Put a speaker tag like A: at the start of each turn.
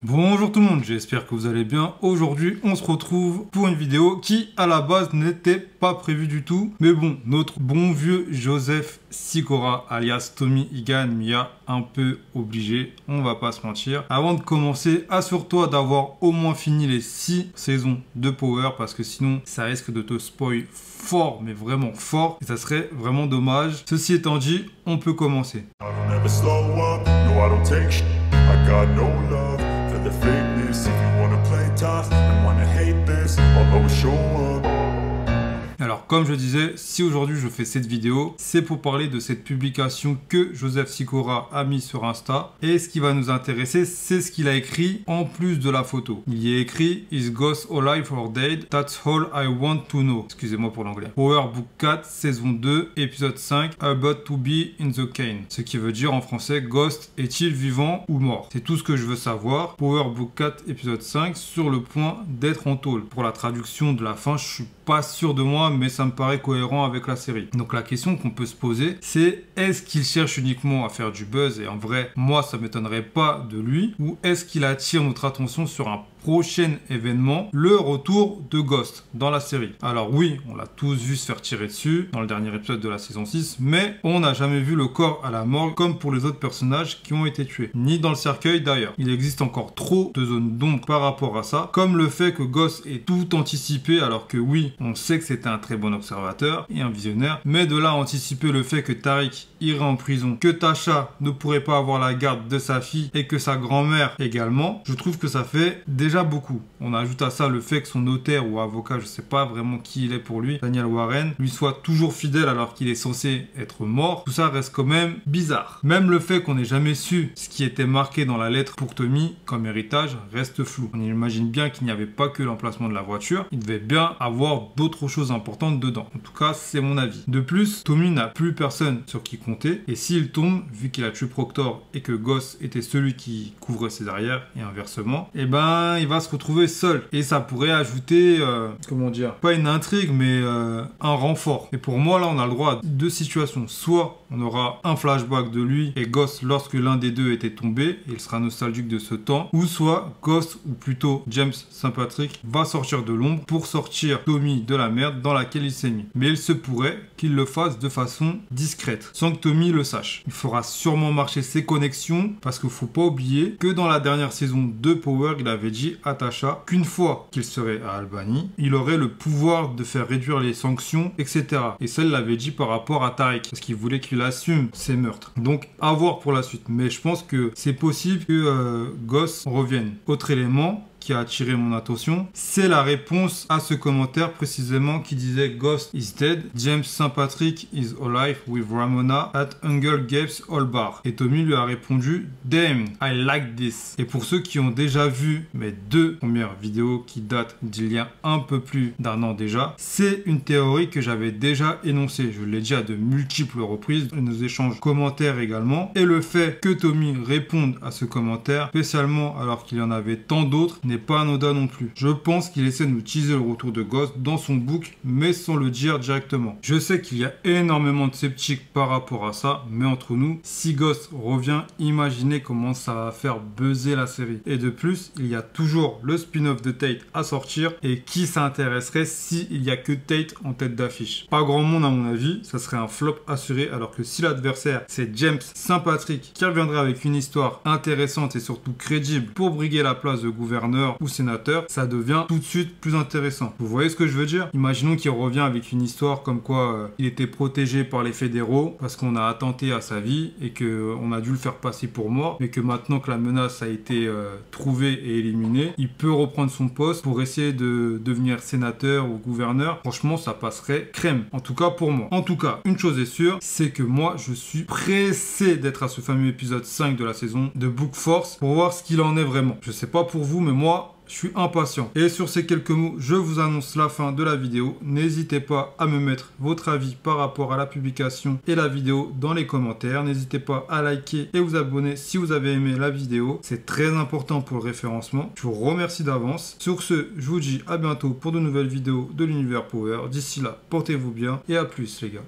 A: Bonjour tout le monde, j'espère que vous allez bien. Aujourd'hui, on se retrouve pour une vidéo qui, à la base, n'était pas prévue du tout. Mais bon, notre bon vieux Joseph Sikora, alias Tommy Egan, m'y a un peu obligé, on va pas se mentir. Avant de commencer, assure-toi d'avoir au moins fini les 6 saisons de Power, parce que sinon, ça risque de te spoil fort, mais vraiment fort, et ça serait vraiment dommage. Ceci étant dit, on peut commencer. The fakeness, if you wanna play tough and wanna hate this, I'll always show up. Alors, comme je disais, si aujourd'hui je fais cette vidéo, c'est pour parler de cette publication que Joseph Sikora a mis sur Insta. Et ce qui va nous intéresser, c'est ce qu'il a écrit en plus de la photo. Il y a écrit « Is Ghost alive or dead? That's all I want to know ». Excusez-moi pour l'anglais. Power Book 4, saison 2, épisode 5, « About to be in the cane ». Ce qui veut dire en français « Ghost est-il vivant ou mort ?» C'est tout ce que je veux savoir. Power Book 4, épisode 5, sur le point d'être en tôle. Pour la traduction de la fin, je suis pas sûr de moi, mais ça me paraît cohérent avec la série. Donc la question qu'on peut se poser, c'est est-ce qu'il cherche uniquement à faire du buzz, et en vrai, moi ça m'étonnerait pas de lui, ou est-ce qu'il attire notre attention sur un prochain événement, le retour de Ghost dans la série. Alors oui, on l'a tous vu se faire tirer dessus dans le dernier épisode de la saison 6, mais on n'a jamais vu le corps à la morgue comme pour les autres personnages qui ont été tués, ni dans le cercueil d'ailleurs. Il existe encore trop de zones d'ombre par rapport à ça, comme le fait que Ghost ait tout anticipé, alors que oui, on sait que c'était un très bon observateur et un visionnaire, mais de là à anticiper le fait que Tariq irait en prison, que Tasha ne pourrait pas avoir la garde de sa fille et que sa grand-mère également, je trouve que ça fait déjà beaucoup. On ajoute à ça le fait que son notaire ou avocat, je sais pas vraiment qui il est pour lui, Daniel Warren, lui soit toujours fidèle alors qu'il est censé être mort. Tout ça reste quand même bizarre. Même le fait qu'on n'ait jamais su ce qui était marqué dans la lettre pour Tommy comme héritage reste flou. On imagine bien qu'il n'y avait pas que l'emplacement de la voiture, il devait bien avoir d'autres choses importantes dedans. En tout cas, c'est mon avis. De plus, Tommy n'a plus personne sur qui compter, et s'il tombe, vu qu'il a tué Proctor et que Ghost était celui qui couvrait ses arrières et inversement, et ben il va se retrouver seul. Et ça pourrait ajouter, comment dire, pas une intrigue, mais un renfort. Et pour moi, là, on a le droit à deux situations. Soit on aura un flashback de lui et Ghost lorsque l'un des deux était tombé, et il sera nostalgique de ce temps. Ou soit Ghost, ou plutôt James St. Patrick, va sortir de l'ombre pour sortir Tommy de la merde dans laquelle il s'est mis. Mais il se pourrait qu'il le fasse de façon discrète, sans que Tommy le sache. Il fera sûrement marcher ses connexions, parce qu'il faut pas oublier que dans la dernière saison de Power, il avait dit à Tasha qu'une fois qu'il serait à Albany, il aurait le pouvoir de faire réduire les sanctions, etc. Et ça, il l'avait dit par rapport à Tariq, parce qu'il voulait qu'il assume ses meurtres. Donc, à voir pour la suite. Mais je pense que c'est possible que Ghost revienne. Autre élément qui a attiré mon attention, c'est la réponse à ce commentaire précisément qui disait Ghost is dead, James St. Patrick is alive with Ramona at Hunger Games All Bar. Et Tommy lui a répondu Damn, I like this. Et pour ceux qui ont déjà vu mes deux premières vidéos qui datent d'il y a un peu plus d'un an déjà, c'est une théorie que j'avais déjà énoncée. Je l'ai dit à de multiples reprises, nos échanges commentaires également. Et le fait que Tommy réponde à ce commentaire, spécialement alors qu'il y en avait tant d'autres, n'est pas anodin non plus. Je pense qu'il essaie de nous teaser le retour de Ghost dans son book, mais sans le dire directement. Je sais qu'il y a énormément de sceptiques par rapport à ça, mais entre nous, si Ghost revient, imaginez comment ça va faire buzzer la série. Et de plus, il y a toujours le spin-off de Tate à sortir, et qui s'intéresserait s'il y a que Tate en tête d'affiche? Pas grand monde à mon avis, ça serait un flop assuré, alors que si l'adversaire c'est James St. Patrick qui reviendrait avec une histoire intéressante et surtout crédible pour briguer la place de gouverneur ou sénateur, ça devient tout de suite plus intéressant. Vous voyez ce que je veux dire? Imaginons qu'il revient avec une histoire comme quoi il était protégé par les fédéraux parce qu'on a attenté à sa vie et qu'on a dû le faire passer pour mort, mais que maintenant que la menace a été trouvée et éliminée, il peut reprendre son poste pour essayer de devenir sénateur ou gouverneur. Franchement, ça passerait crème. En tout cas pour moi. En tout cas, une chose est sûre, c'est que moi, je suis pressé d'être à ce fameux épisode 5 de la saison de Book Force pour voir ce qu'il en est vraiment. Je sais pas pour vous, mais moi, je suis impatient. Et sur ces quelques mots, je vous annonce la fin de la vidéo. N'hésitez pas à me mettre votre avis par rapport à la publication et la vidéo dans les commentaires. N'hésitez pas à liker et vous abonner si vous avez aimé la vidéo. C'est très important pour le référencement. Je vous remercie d'avance. Sur ce, je vous dis à bientôt pour de nouvelles vidéos de l'univers Power. D'ici là, portez-vous bien et à plus les gars.